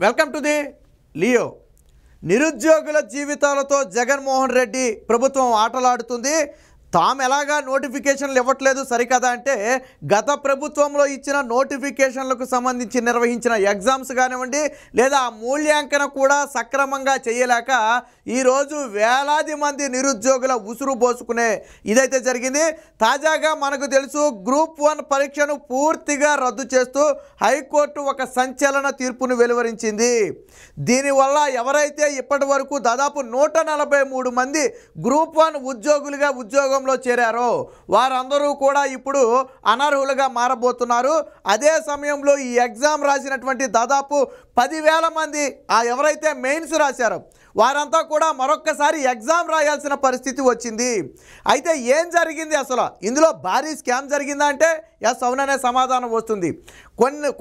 Welcome to the Leo. నిరుద్యోగుల జీవితాలతో జగన్మోహన్ రెడ్డి ప్రభుత్వం ఆటలాడుతుంది. తాము ఎలాగా నోటిఫికేషన్లు ఇవ్వట్లేదు సరికదా అంటే గత ప్రభుత్వంలో ఇచ్చిన నోటిఫికేషన్లకు సంబంధించి నిర్వహించిన ఎగ్జామ్స్ కానివ్వండి లేదా మూల్యాంకనం కూడా సక్రమంగా చేయలేక ఈరోజు వేలాది మంది నిరుద్యోగుల ఉసురు పోసుకునే ఇదైతే జరిగింది. తాజాగా మనకు తెలుసు గ్రూప్ 1 పరీక్షను పూర్తిగా రద్దు చేస్తూ హైకోర్టు ఒక సంచలన తీర్పును వెలువరించింది. దీనివల్ల ఎవరైతే ఇప్పటి వరకు దాదాపు 143 మంది గ్రూప్ 1 ఉద్యోగులుగా ఉద్యోగంలో చేరారో వారందరూ కూడా ఇప్పుడు అనర్హులుగా మారబోతున్నారు. అదే సమయంలో ఈ ఎగ్జామ్ రాసినటువంటి దాదాపు 10,000 మంది ఎవరైతే మెయిన్స్ రాశారో వారంతా కూడా మరొక్కసారి ఎగ్జామ్ రాయాల్సిన పరిస్థితి వచ్చింది. అయితే ఏం జరిగింది, అసలు ఇందులో భారీ స్కామ్ జరిగిందా అంటే ఎస్ అవుననే సమాధానం వస్తుంది.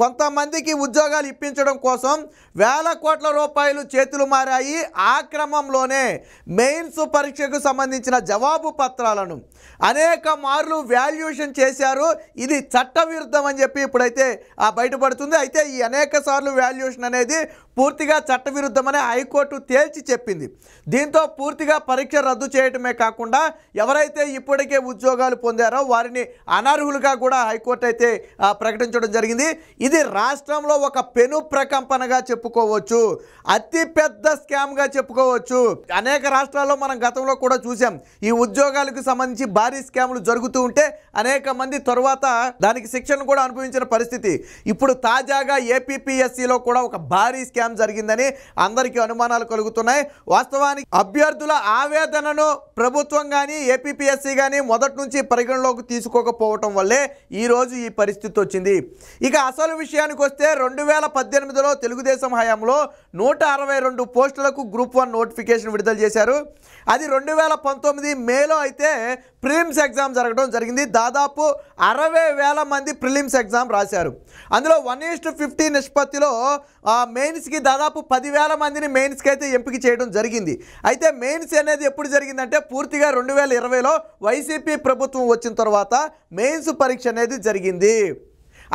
కొంతమందికి ఉద్యోగాలు ఇప్పించడం కోసం వేల కోట్ల రూపాయలు చేతులు మారాయి. ఆ క్రమంలోనే మెయిన్స్ పరీక్షకు సంబంధించిన జవాబు పత్రాలను అనేక మార్లు వాల్యుయేషన్ చేశారు. ఇది చట్టవిరుద్ధం అని చెప్పి ఇప్పుడైతే బయటపడుతుంది. అయితే ఈ అనేక సార్లు వాల్యుయేషన్ అనేది పూర్తిగా చట్టవిరుద్ధమని హైకోర్టు తేల్చి చెప్పింది. దీంతో పూర్తిగా పరీక్ష రద్దు చేయటమే కాకుండా ఎవరైతే ఇప్పటికే ఉద్యోగాలు పొందారో వారిని అనర్హులుగా కూడా హైకోర్టు అయితే ప్రకటించడం జరిగింది. ఇది రాష్ట్రంలో ఒక పెను ప్రకంపనగా చెప్పుకోవచ్చు, అతి పెద్ద స్కామ్గా చెప్పుకోవచ్చు. అనేక రాష్ట్రాల్లో మనం గతంలో కూడా చూసాం. ఈ ఉద్యోగాలకు సంబంధించి భారీ స్కాములు జరుగుతూ ఉంటే అనేక మంది తరువాత దానికి శిక్షను కూడా అనుభవించిన పరిస్థితి. ఇప్పుడు తాజాగా ఏపీపీఎస్సీలో కూడా ఒక భారీ స్కామ్ జరిగిందని అందరికీ అనుమానాలు కలుగుతున్నాయి. వాస్తవానికి అభ్యర్థుల ఆవేదనను ప్రభుత్వం కానీ ఏపీపీఎస్సీ కానీ మొదటి నుంచి పరిగణలోకి తీసుకోకపోవటం వల్లే ఈరోజు ఈ పరిస్థితి వచ్చింది. ఇక అసలు విషయానికి వస్తే 2018లో తెలుగుదేశం హయాంలో 162 పోస్టులకు గ్రూప్ 1 నోటిఫికేషన్ విడుదల చేశారు. అది 2019 మేలో అయితే ప్రిలిమ్స్ ఎగ్జామ్ జరగడం జరిగింది. దాదాపు 60,000 మంది ప్రిలిమ్స్ ఎగ్జామ్ రాశారు. అందులో 1:50 నిష్పత్తిలో మెయిన్స్కి దాదాపు 10,000 మందిని మెయిన్స్కి అయితే ఎంపిక చేయడం జరిగింది. అయితే మెయిన్స్ అనేది ఎప్పుడు జరిగిందంటే పూర్తిగా 2020లో వైసీపీ ప్రభుత్వం వచ్చిన తర్వాత మెయిన్స్ పరీక్ష అనేది జరిగింది.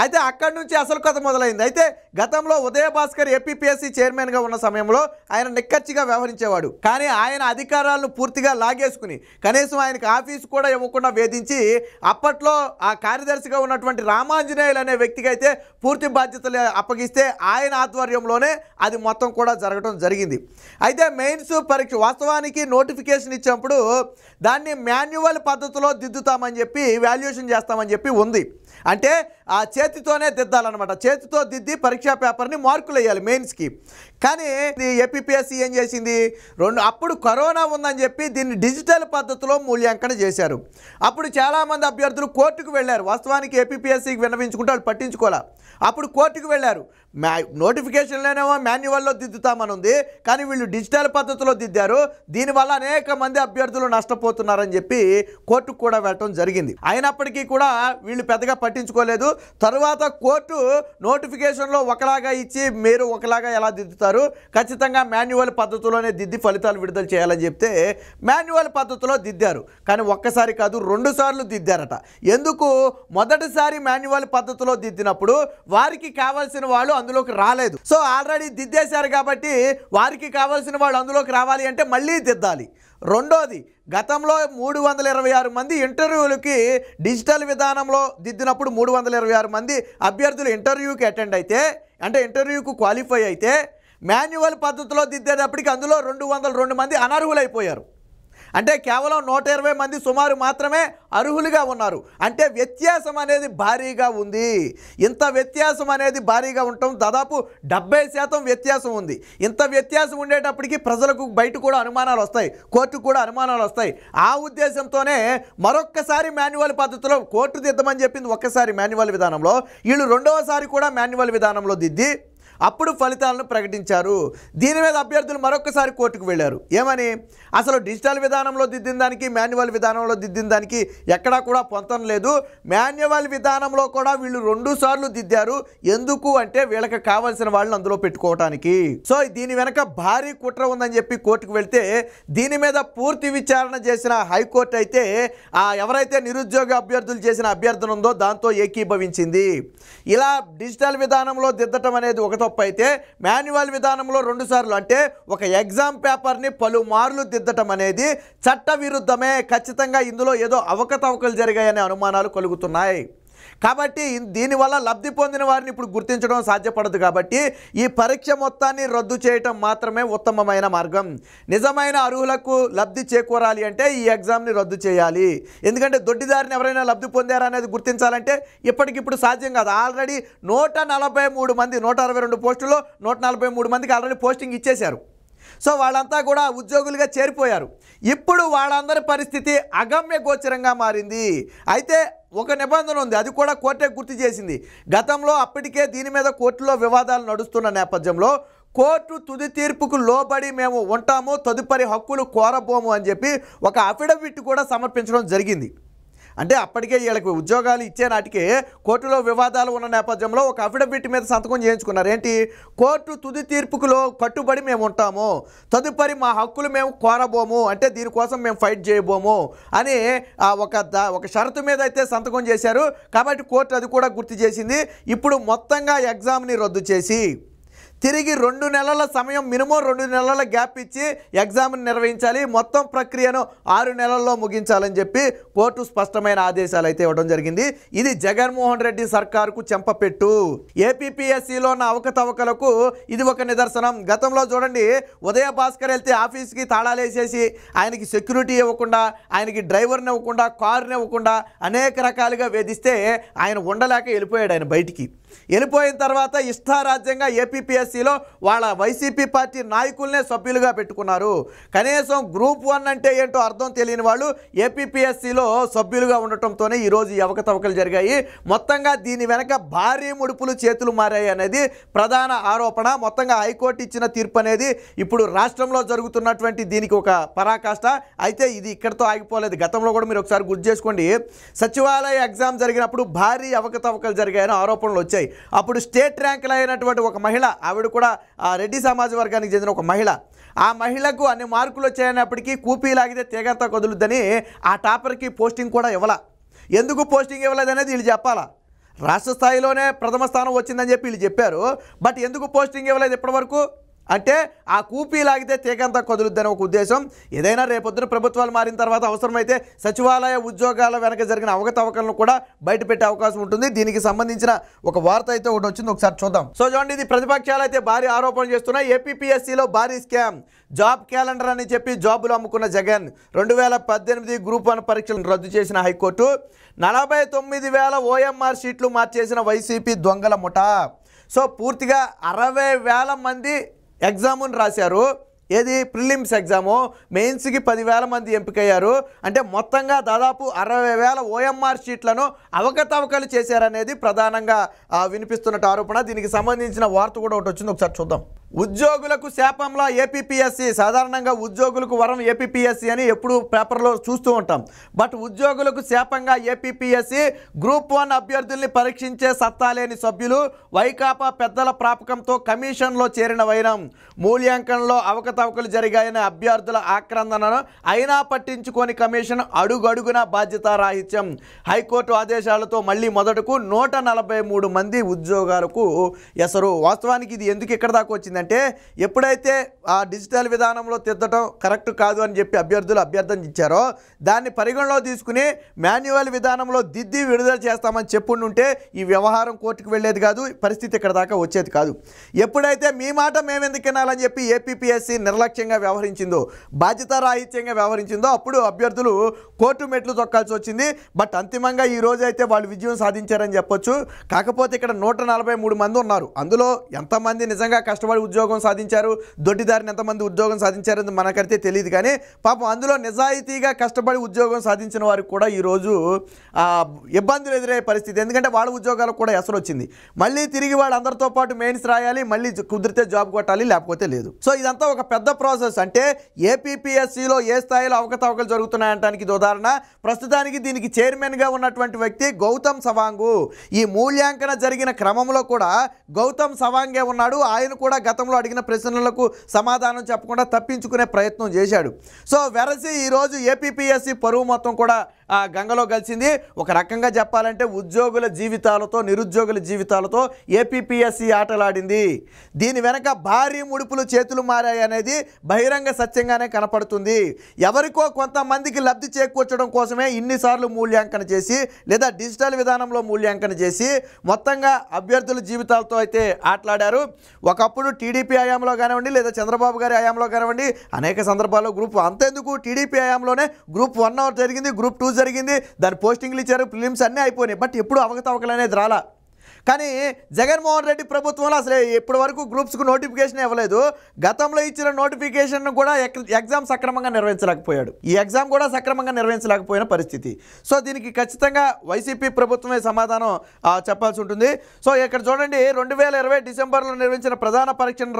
అయితే అక్కడి నుంచి అసలు కథ మొదలైంది. అయితే గతంలో ఉదయభాస్కర్ ఏపీపీఎస్సీ చైర్మన్గా ఉన్న సమయంలో ఆయన నిక్కచ్చిగా వ్యవహరించేవాడు. కానీ ఆయన అధికారాలను పూర్తిగా లాగేసుకుని కనీసం ఆయనకు ఆఫీసు కూడా ఇవ్వకుండా వేధించి అప్పట్లో ఆ కార్యదర్శిగా ఉన్నటువంటి రామాంజనేయులు అనే వ్యక్తికి అయితే పూర్తి బాధ్యతలు అప్పగిస్తే ఆయన ఆధ్వర్యంలోనే అది మొత్తం కూడా జరగడం జరిగింది. అయితే మెయిన్స్ పరీక్ష వాస్తవానికి నోటిఫికేషన్ ఇచ్చినప్పుడు దాన్ని మాన్యువల్ పద్ధతిలో దిద్దుతామని చెప్పి వాల్యుయేషన్ చేస్తామని చెప్పి ఉంది. అంటే ఆ చేతితోనే దిద్దాలన్నమాట. చేతితో దిద్ది పరీక్షా పేపర్ని మార్కులు వేయాలి మెయిన్స్కి. కానీ ఏపీపీఎస్సీ ఏం చేసింది, అప్పుడు కరోనా ఉందని చెప్పి దీన్ని డిజిటల్ పద్ధతిలో మూల్యాంకనం చేశారు. అప్పుడు చాలామంది అభ్యర్థులు కోర్టుకు వెళ్ళారు. వాస్తవానికి ఏపీపీఎస్సీకి విన్నవించుకుంటే వాళ్ళు పట్టించుకోవాలి. అప్పుడు కోర్టుకు వెళ్ళారు. నోటిఫికేషన్లోనేమో మాన్యువల్లో దిద్దుతామని ఉంది, కానీ వీళ్ళు డిజిటల్ పద్ధతిలో దిద్దారు. దీనివల్ల అనేక మంది అభ్యర్థులు నష్టపోతున్నారని చెప్పి కోర్టుకు కూడా వెళ్ళటం జరిగింది. అయినప్పటికీ కూడా వీళ్ళు పెద్దగా పట్టించుకోలేదు. తరువాత కోర్టు నోటిఫికేషన్లో ఒకలాగా ఇచ్చి మీరు ఒకలాగా ఎలా దిద్దుతారు, ఖచ్చితంగా మాన్యువల్ పద్ధతిలోనే దిద్ది ఫలితాలు విడుదల చేయాలని చెప్తే మాన్యువల్ పద్ధతిలో దిద్దారు. కానీ ఒక్కసారి కాదు 2 సార్లు దిద్దారట. ఎందుకు, మొదటిసారి మాన్యువల్ పద్ధతిలో దిద్దినప్పుడు వారికి కావాల్సిన వాళ్ళు అందులోకి రాలేదు. సో ఆల్రెడీ దిద్దేశారు కాబట్టి వారికి కావాల్సిన వాళ్ళు అందులోకి రావాలి అంటే మళ్ళీ దిద్దాలి. రెండోది, గతంలో 326 మంది ఇంటర్వ్యూలకి డిజిటల్ విధానంలో దిద్దినప్పుడు 326 మంది అభ్యర్థులు ఇంటర్వ్యూకి అటెండ్ అయితే అంటే ఇంటర్వ్యూకు క్వాలిఫై అయితే మాన్యువల్ పద్ధతిలో దిద్దేటప్పటికి అందులో 202 మంది అనర్హులైపోయారు. అంటే కేవలం 120 మంది సుమారు మాత్రమే అర్హులుగా ఉన్నారు. అంటే వ్యత్యాసం అనేది భారీగా ఉంది. ఇంత వ్యత్యాసం అనేది భారీగా ఉండటం దాదాపు 70% వ్యత్యాసం ఉంది. ఇంత వ్యత్యాసం ఉండేటప్పటికి ప్రజలకు బయట కూడా అనుమానాలు వస్తాయి, కోర్టుకు కూడా అనుమానాలు వస్తాయి. ఆ ఉద్దేశంతోనే మరొక్కసారి మాన్యువల్ పద్ధతిలో కోర్టు దిద్దమని చెప్పింది ఒక్కసారి మాన్యువల్ విధానంలో, వీళ్ళు రెండవసారి కూడా మాన్యువల్ విధానంలో దిద్ది అప్పుడు ఫలితాలను ప్రకటించారు. దీని మీద అభ్యర్థులు మరొకసారి కోర్టుకు వెళ్ళారు. ఏమని, అసలు డిజిటల్ విధానంలో దిద్దిన దానికి మాన్యువల్ విధానంలో దిద్దిన దానికి ఎక్కడా కూడా పొంతం లేదు. మాన్యువల్ విధానంలో కూడా వీళ్ళు 2 సార్లు దిద్దారు. ఎందుకు అంటే వీళ్ళకి కావాల్సిన వాళ్ళని అందులో పెట్టుకోవటానికి. సో దీని వెనక భారీ కుట్ర ఉందని చెప్పి కోర్టుకు వెళ్తే దీని మీద పూర్తి విచారణ చేసిన హైకోర్టు అయితే ఎవరైతే నిరుద్యోగ అభ్యర్థులు చేసిన అభ్యర్థన ఉందో దాంతో ఏకీభవించింది. ఇలా డిజిటల్ విధానంలో దిద్దటం అనేది ఒకతో తప్పు అయితే మాన్యువల్ విధానంలో 2 సార్లు అంటే ఒక ఎగ్జామ్ పేపర్ని పలుమార్లు దిద్దటం అనేది చట్ట విరుద్ధమే. ఖచ్చితంగా ఇందులో ఏదో అవకతవకలు జరిగాయనే అనుమానాలు కలుగుతున్నాయి. కాబట్టి దీనివల్ల లబ్ధి పొందిన వారిని ఇప్పుడు గుర్తించడం సాధ్యపడదు. కాబట్టి ఈ పరీక్ష మొత్తాన్ని రద్దు చేయటం మాత్రమే ఉత్తమమైన మార్గం. నిజమైన అర్హులకు లబ్ధి చేకూరాలి అంటే ఈ ఎగ్జామ్ని రద్దు చేయాలి. ఎందుకంటే దొడ్డిదారిని ఎవరైనా లబ్ధి పొందారా అనేది గుర్తించాలంటే ఇప్పటికిప్పుడు సాధ్యం కాదు. ఆల్రెడీ 143 మంది 162 పోస్టుల్లో 143 మందికి ఆల్రెడీ పోస్టింగ్ ఇచ్చేశారు. సో వాళ్ళంతా కూడా ఉద్యోగులుగా చేరిపోయారు. ఇప్పుడు వాళ్ళందరి పరిస్థితి అగమ్య గోచరంగా మారింది. అయితే ఒక నిబంధన ఉంది, అది కూడా కోర్టే గుర్తు చేసింది. గతంలో అప్పటికే దీని మీద కోర్టులో వివాదాలు నడుస్తున్న నేపథ్యంలో కోర్టు తుది తీర్పుకు లోబడి మేము ఉంటాము, తదుపరి హక్కులు కోరబోము అని చెప్పి ఒక అఫిడవిట్ కూడా సమర్పించడం జరిగింది. అంటే అప్పటికే వీళ్ళకి ఉద్యోగాలు ఇచ్చే నాటికే కోర్టులో వివాదాలు ఉన్న నేపథ్యంలో ఒక అఫిడవిట్ మీద సంతకం చేయించుకున్నారు. ఏంటి? కోర్టు తుది తీర్పుకులో కట్టుబడి మేము ఉంటాము, తదుపరి మా హక్కులు మేము కోరబోము, అంటే దీనికోసం మేము ఫైట్ చేయబోము అని ఒక షరతు మీద అయితే సంతకం చేశారు. కాబట్టి కోర్టు అది కూడా గుర్తు చేసింది. ఇప్పుడు మొత్తంగా ఎగ్జామ్ని రద్దు చేసి తిరిగి 2 నెలల సమయం, మినిమం 2 నెలల గ్యాప్ ఇచ్చి ఎగ్జామ్ని నిర్వహించాలి. మొత్తం ప్రక్రియను 6 నెలల్లో ముగించాలని చెప్పి కోర్టు స్పష్టమైన ఆదేశాలు అయితే ఇవ్వడం జరిగింది. ఇది జగన్మోహన్ రెడ్డి సర్కారుకు చెంపపెట్టు. ఏపీపీఎస్సీలో ఉన్న అవకతవకలకు ఇది ఒక నిదర్శనం. గతంలో చూడండి, ఉదయ భాస్కర్ వెళ్తే ఆఫీస్కి తాళాలు వేసేసి ఆయనకి సెక్యూరిటీ ఇవ్వకుండా, ఆయనకి డ్రైవర్ని ఇవ్వకుండా, కారుని ఇవ్వకుండా అనేక రకాలుగా వేధిస్తే ఆయన ఉండలేక వెళ్ళిపోయాడు. ఆయన బయటికి వెళ్ళిపోయిన తర్వాత ఇష్టారాజ్యంగా ఏపీపీఎస్సీలో వాళ్ళ వైసీపీ పార్టీ నాయకులనే సభ్యులుగా పెట్టుకున్నారు. కనీసం గ్రూప్ 1 అంటే ఏంటో అర్థం తెలియని వాళ్ళు ఏపీపీఎస్సీలో సభ్యులుగా ఉండటంతోనే ఈరోజు ఈ అవకతవకలు జరిగాయి. మొత్తంగా దీని వెనక భారీ ముడుపులు చేతులు మారాయి అనేది ప్రధాన ఆరోపణ. మొత్తంగా హైకోర్టు ఇచ్చిన తీర్పు అనేది ఇప్పుడు రాష్ట్రంలో జరుగుతున్నటువంటి దీనికి ఒక పరాకాష్ట. అయితే ఇది ఇక్కడితో ఆగిపోలేదు. గతంలో కూడా మీరు ఒకసారి గుర్తు చేసుకోండి, సచివాలయ ఎగ్జామ్ జరిగినప్పుడు భారీ అవకతవకలు జరిగాయని ఆరోపణలు వచ్చాయి. అప్పుడు స్టేట్ ర్యాంకులు అయినటువంటి ఒక మహిళ, ఆవిడ కూడా రెడ్డి సమాజ వర్గానికి చెందిన ఒక మహిళ, ఆ మహిళకు అన్ని మార్కులు వచ్చాయన్నప్పటికీ కూపీ లాగితే తీగంతా కదులుద్దని ఆ టాపర్కి పోస్టింగ్ కూడా ఇవ్వాల. ఎందుకు పోస్టింగ్ ఇవ్వలేదనేది వీళ్ళు చెప్పాలా. రాష్ట్ర స్థాయిలోనే ప్రథమ స్థానం వచ్చిందని చెప్పి వీళ్ళు చెప్పారు. బట్ ఎందుకు పోస్టింగ్ ఇవ్వలేదు ఇప్పటివరకు అంటే ఆ కూపీ లాగితే తీగంతా కదులుద్దని ఒక ఉద్దేశం. ఏదైనా రేపొద్దున ప్రభుత్వాలు మారిన తర్వాత అవసరమైతే సచివాలయ ఉద్యోగాల వెనక జరిగిన అవకతవకలను కూడా బయటపెట్టే అవకాశం ఉంటుంది. దీనికి సంబంధించిన ఒక వార్త అయితే ఒకటి వచ్చింది, ఒకసారి చూద్దాం. సో చూడండి, ఇది ప్రతిపక్షాలు అయితే భారీ ఆరోపణలు చేస్తున్నాయి. ఏపీపీఎస్సీలో భారీ స్కామ్, జాబ్ క్యాలెండర్ అని చెప్పి జాబులు అమ్ముకున్న జగన్. 2018 గ్రూప్ 1 పరీక్షలను రద్దు చేసిన హైకోర్టు. 49,000 ఓఎంఆర్ షీట్లు మార్చేసిన వైసీపీ దొంగల ముఠ. సో పూర్తిగా 60,000 మంది ఎగ్జామ్ని రాశారు. ఏది? Prelims exam. మెయిన్స్కి 10,000 మంది ఎంపికయ్యారు. అంటే మొత్తంగా దాదాపు 60,000 ఓఎంఆర్ షీట్లను అవకతవకలు చేశారనేది ప్రధానంగా వినిపిస్తున్న ఆరోపణ. దీనికి సంబంధించిన వార్త కూడా ఒకటి వచ్చింది, ఒకసారి చూద్దాం. ఉద్యోగులకు శాపంలో ఏపీపీఎస్సీ. సాధారణంగా ఉద్యోగులకు వరం ఏపీపీఎస్సీ అని ఎప్పుడు పేపర్లో చూస్తూ ఉంటాం. బట్ ఉద్యోగులకు శాపంగా ఏపీపీఎస్సీ. గ్రూప్ 1 అభ్యర్థుల్ని పరీక్షించే సత్తా లేని సభ్యులు. వైకాపా పెద్దల ప్రాపకంతో కమిషన్లో చేరిన వైరం. మూల్యాంకనంలో అవకతవకలు జరిగాయనే అభ్యర్థుల ఆక్రందనను అయినా పట్టించుకొని కమిషన్ అడుగడుగున బాధ్యతారాహిత్యం. హైకోర్టు ఆదేశాలతో మళ్ళీ మొదటకు 143 మంది ఉద్యోగాలకు ఎసరు. వాస్తవానికి ఇది ఎందుకు ఇక్కడ దాకా వచ్చింది అంటే, ఎప్పుడైతే ఆ డిజిటల్ విధానంలో తిద్దటం కరెక్ట్ కాదు అని చెప్పి అభ్యర్థులు అభ్యర్థన ఇచ్చారో దాన్ని పరిగణలో తీసుకుని మాన్యువల్ విధానంలో దిద్ది విడుదల చేస్తామని చెప్పుంటే ఈ వ్యవహారం కోర్టుకు వెళ్ళేది కాదు, పరిస్థితి ఇక్కడ దాకా వచ్చేది కాదు. ఎప్పుడైతే మీ మాట మేమెందుకు వినాలని చెప్పి ఏపీపీఎస్సీ నిర్లక్ష్యంగా వ్యవహరించిందో, బాధ్యతారాహిత్యంగా వ్యవహరించిందో, అప్పుడు అభ్యర్థులు కోర్టు మెట్లు తొక్కాల్సి వచ్చింది. బట్ అంతిమంగా ఈ రోజు అయితే వాళ్ళు విజయం సాధించారని చెప్పొచ్చు. కాకపోతే ఇక్కడ 143 మంది ఉన్నారు. అందులో ఎంతమంది నిజంగా కష్టపడి ఉద్యోగం సాధించారు, దొడ్డిదారిని ఎంతమంది ఉద్యోగం సాధించారని మనకైతే తెలియదు. కానీ పాపం అందులో నిజాయితీగా కష్టపడి ఉద్యోగం సాధించిన వారికి కూడా ఈరోజు ఇబ్బందులు ఎదురయ్యే పరిస్థితి. ఎందుకంటే వాళ్ళ ఉద్యోగాలకు కూడా ఎసరు వచ్చింది. మళ్ళీ తిరిగి వాళ్ళందరితో పాటు మెయిన్స్ రాయాలి, మళ్ళీ కుదిరితే జాబ్ కొట్టాలి, లేకపోతే లేదు. సో ఇదంతా ఒక పెద్ద ప్రాసెస్. అంటే ఏపీపీఎస్సీలో ఏ స్థాయిలో అవకతవకలు జరుగుతున్నాయంటానికి ఇది ఉదాహరణ. ప్రస్తుతానికి దీనికి చైర్మన్గా ఉన్నటువంటి వ్యక్తి గౌతమ్ సవాంగ్. ఈ మూల్యాంకన జరిగిన క్రమంలో కూడా గౌతమ్ సవాంగే ఉన్నాడు. ఆయన కూడా గతంలో అడిగిన ప్రశ్నలకు సమాధానం చెప్పకుండా తప్పించుకునే ప్రయత్నం చేశాడు. సో వెరసి ఈరోజు ఏపీపీఎస్సీ పరువు మొత్తం కూడా గంగలో కలిసింది. ఒక రకంగా చెప్పాలంటే ఉద్యోగుల జీవితాలతో నిరుద్యోగుల జీవితాలతో ఏపీపీఎస్సీ ఆటలాడింది. దీని వెనక భారీ ముడుపులు చేతులు మారాయి అనేది బహిరంగ సత్యంగానే కనపడుతుంది. ఎవరికో కొంతమందికి లబ్ధి చేకూర్చడం కోసమే ఇన్నిసార్లు మూల్యాంకన చేసి లేదా డిజిటల్ విధానంలో మూల్యాంకన చేసి మొత్తంగా అభ్యర్థుల జీవితాలతో అయితే ఆటలాడారు. ఒకప్పుడు టీడీపీ హయాంలో కానివ్వండి లేదా చంద్రబాబు గారి హయాంలో కానివ్వండి అనేక సందర్భాల్లో గ్రూప్ అంతెందుకు టీడీపీ హయాంలోనే గ్రూప్ 1 జరిగింది, గ్రూప్ 2 జరిగింది, దాని పోస్టింగ్లు ఇచ్చారు, ప్రిలిమ్స్ అన్నీ అయిపోయినాయి. బట్ ఎప్పుడు అవకతవకలు అనేది రాలా. కానీ జగన్మోహన్ రెడ్డి ప్రభుత్వంలో అసలు ఇప్పటి వరకు గ్రూప్స్కు నోటిఫికేషన్ ఇవ్వలేదు. గతంలో ఇచ్చిన నోటిఫికేషన్ కూడా ఎగ్జామ్ సక్రమంగా నిర్వహించలేకపోయాడు. ఈ ఎగ్జామ్ కూడా సక్రమంగా నిర్వహించలేకపోయిన పరిస్థితి. సో దీనికి ఖచ్చితంగా వైసీపీ ప్రభుత్వమే సమాధానం చెప్పాల్సి ఉంటుంది. సో ఇక్కడ చూడండి, 2020 డిసెంబర్లో నిర్వహించిన ప్రధాన పరీక్షను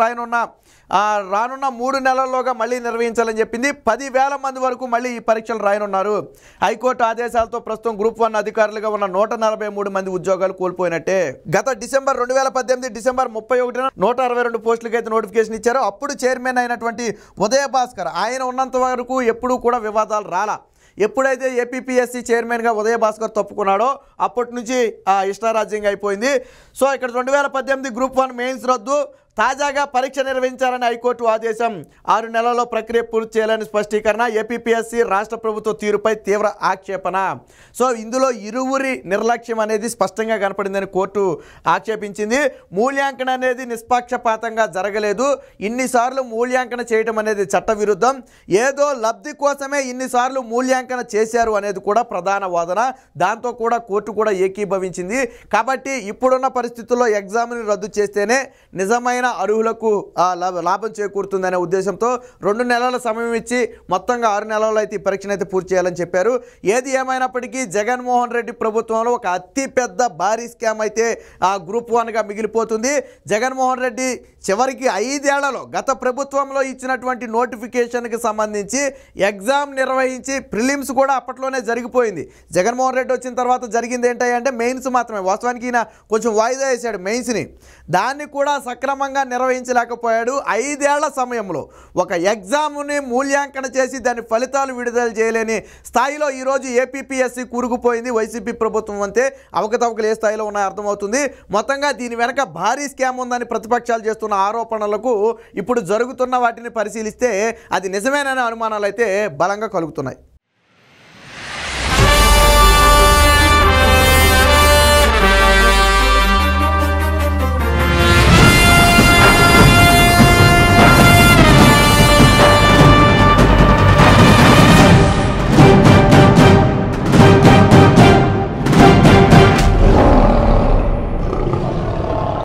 రానున్న 3 నెలల్లోగా మళ్ళీ నిర్వహించాలని చెప్పింది. 10,000 మంది వరకు మళ్ళీ ఈ పరీక్షలు రాయనున్నారు. హైకోర్టు ఆదేశాలతో ప్రస్తుతం గ్రూప్ 1 అధికారులుగా ఉన్న 143 మంది ఉద్యోగాలు కోల్పోయినట్టే. గత డిసెంబర్ 2018 డిసెంబర్ 31న 162 పోస్టులకి అయితే నోటిఫికేషన్ ఇచ్చారు. అప్పుడు చైర్మన్ అయినటువంటి ఉదయ భాస్కర్ ఆయన ఉన్నంత వరకు ఎప్పుడూ కూడా వివాదాలు రాలా. ఎప్పుడైతే ఏపీపీఎస్సీ చైర్మన్గా ఉదయ భాస్కర్ తప్పుకున్నాడో అప్పటి నుంచి ఇష్టారాజ్యంగా అయిపోయింది. సో ఇక్కడ 2018 గ్రూప్ 1 మెయిన్స్ రద్దు, తాజాగా పరీక్ష నిర్వహించాలని హైకోర్టు ఆదేశం, 6 నెలల్లో ప్రక్రియ పూర్తి చేయాలని స్పష్టీకరణ, ఏపీపీఎస్సీ రాష్ట్ర ప్రభుత్వ తీరుపై తీవ్ర ఆక్షేపణ. సో ఇందులో ఇరువురి నిర్లక్ష్యం అనేది స్పష్టంగా కనపడిందని కోర్టు ఆక్షేపించింది. మూల్యాంకన అనేది నిష్పక్షపాతంగా జరగలేదు, ఇన్నిసార్లు మూల్యాంకన చేయడం అనేది చట్టవిరుద్ధం, ఏదో లబ్ధి కోసమే ఇన్నిసార్లు మూల్యాంకన చేశారు అనేది కూడా ప్రధాన వాదన. దాంతో కూడా కోర్టు కూడా ఏకీభవించింది. కాబట్టి ఇప్పుడున్న పరిస్థితుల్లో ఎగ్జామ్ని రద్దు చేస్తేనే నిజమైన అర్హులకు లాభం చేకూరుతుందనే ఉద్దేశంతో 2 నెలల సమయం ఇచ్చి మొత్తంగా 6 నెలల్లో అయితే ఈ పరీక్షను అయితే పూర్తి చేయాలని చెప్పారు. ఏది ఏమైనప్పటికీ జగన్మోహన్ రెడ్డి ప్రభుత్వంలో ఒక అతిపెద్ద భారీ స్కామ్ అయితే గ్రూప్ 1గా మిగిలిపోతుంది. జగన్మోహన్ రెడ్డి చివరికి 5 ఏళ్లలో గత ప్రభుత్వంలో ఇచ్చినటువంటి నోటిఫికేషన్కి సంబంధించి ఎగ్జామ్ నిర్వహించి ప్రిలిమ్స్ కూడా అప్పట్లోనే జరిగిపోయింది. జగన్మోహన్ రెడ్డి వచ్చిన తర్వాత జరిగింది ఏంటంటే మెయిన్స్ మాత్రమే. వాస్తవానికి ఈయన కొంచెం వాయిదా వేశాడు మెయిన్స్ని, దాన్ని కూడా సక్రమంగా నిర్వహించలేకపోయాడు. 5 ఏళ్ల సమయంలో ఒక ఎగ్జామ్ని మూల్యాంకన చేసి దాని ఫలితాలు విడుదల చేయలేని స్థాయిలో ఈరోజు ఏపీపీఎస్సీ కూరుకుపోయింది. వైసీపీ ప్రభుత్వం అంతే అవకతవకలు ఏ స్థాయిలో ఉన్నాయో అర్థమవుతుంది. మొత్తంగా దీని వెనక భారీ స్కామ్ ఉందని ప్రతిపక్షాలు చేస్తున్న ఆరోపణలకు ఇప్పుడు జరుగుతున్న వాటిని పరిశీలిస్తే అది నిజమేననే అనుమానాలు అయితే బలంగా కలుగుతున్నాయి.